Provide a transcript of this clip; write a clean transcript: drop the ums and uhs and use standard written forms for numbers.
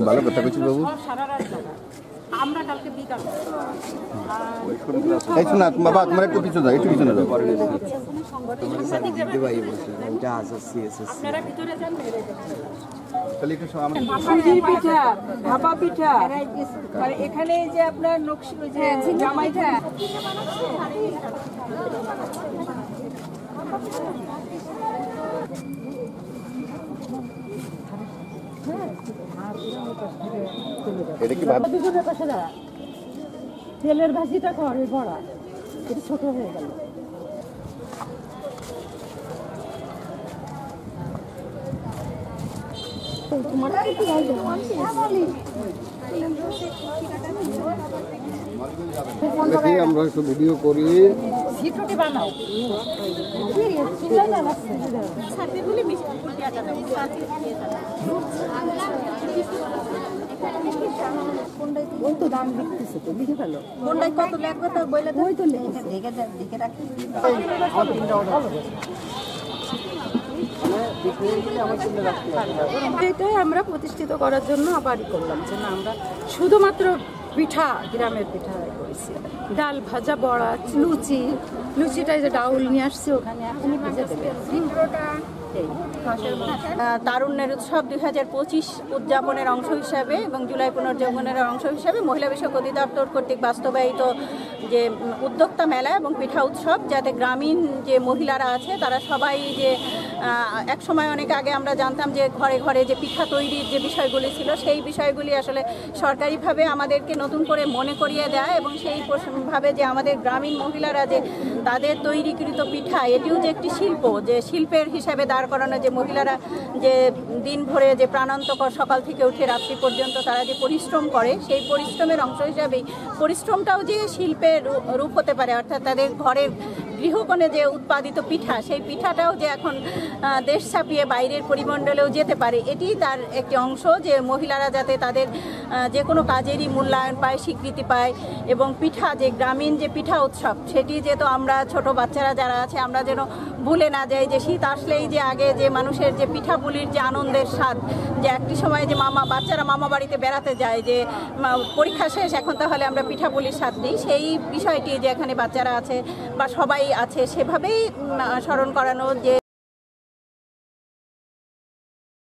ভালো কথা বলছি বাবু। শোনা বাবা, তোমার একটু পিছনে যাও, একটু পিছনে যাও। সুজি পিঠা, ভাপা পিঠা, আর এখানে যে আপনার নকশি যে জামাইটা তেলের ভাজিটা করে বড়া, এটা ছোট হয়ে গেল। আমরা একটু ভিডিও করি। বানাও ওই তো দাম লিখতেছে, তো লিখে ফেলো কোনটাই কত লাগবে তো বইলে ওই তো লিখে রাখি। এটাই আমরা প্রতিষ্ঠিত করার জন্য আবারই করলাম যে না, আমরা শুধুমাত্র পিঠা, গ্রামের পিঠা করেছি। ডাল ভাজা, বড়া, লুচিটা যে ডাউল নিয়ে আসছে ওখানে এখনই ভেজে দেবে। তারুণ্যের উৎসব 2025 উদযাপনের অংশ হিসাবে এবং জুলাই পুনর্জীবনের অংশ হিসাবে মহিলা বিষয়ক অধিদপ্তর কর্তৃক বাস্তবায়িত যে উদ্যোক্তা মেলা এবং পিঠা উৎসব, যাতে গ্রামীণ যে মহিলারা আছে তারা সবাই যে এক সময় অনেক আগে আমরা জানতাম যে ঘরে ঘরে যে পিঠা তৈরির যে বিষয়গুলি ছিল, সেই বিষয়গুলি আসলে সরকারিভাবে আমাদেরকে নতুন করে মনে করিয়ে দেয় এবং সেইভাবে যে আমাদের গ্রামীণ মহিলারা যে তাদের তৈরিকৃত পিঠা, এটিও যে একটি শিল্প, যে শিল্পের হিসাবে দাঁড় করানো, যে মহিলারা যে দিন ভরে যে প্রাণান্তকর সকাল থেকে উঠে রাত্রি পর্যন্ত তারা যে পরিশ্রম করে, সেই পরিশ্রমের অংশ হিসাবেই পরিশ্রমটাও যে শিল্পের রূপ হতে পারে, অর্থাৎ তাদের ঘরের গৃহকোণে যে উৎপাদিত পিঠা, সেই পিঠাটাও যে এখন দেশ ছাপিয়ে বাইরের পরিমণ্ডলেও যেতে পারে, এটি তার একটি অংশ, যে মহিলারা যাতে তাদের যে কোনো কাজেরই মূল্যায়ন পায়, স্বীকৃতি পায়। এবং পিঠা, যে গ্রামীণ যে পিঠা উৎসব, সেটি যেহেতু আমরা ছোট বাচ্চারা যারা আছে আমরা যেন ভুলে না যাই, যে শীত আসলেই যে আগে যে মানুষের যে পিঠা পুলির যে আনন্দের স্বাদ, যে একটি সময় যে বাচ্চারা মামা বাড়িতে বেড়াতে যায়, যে পরীক্ষা শেষ এখন তাহলে আমরা পিঠা পুলির স্বাদ নিই, সেই বিষয়টি যে এখানে বাচ্চারা আছে বা সবাই আছে সেভাবেই স্মরণ করানো। যে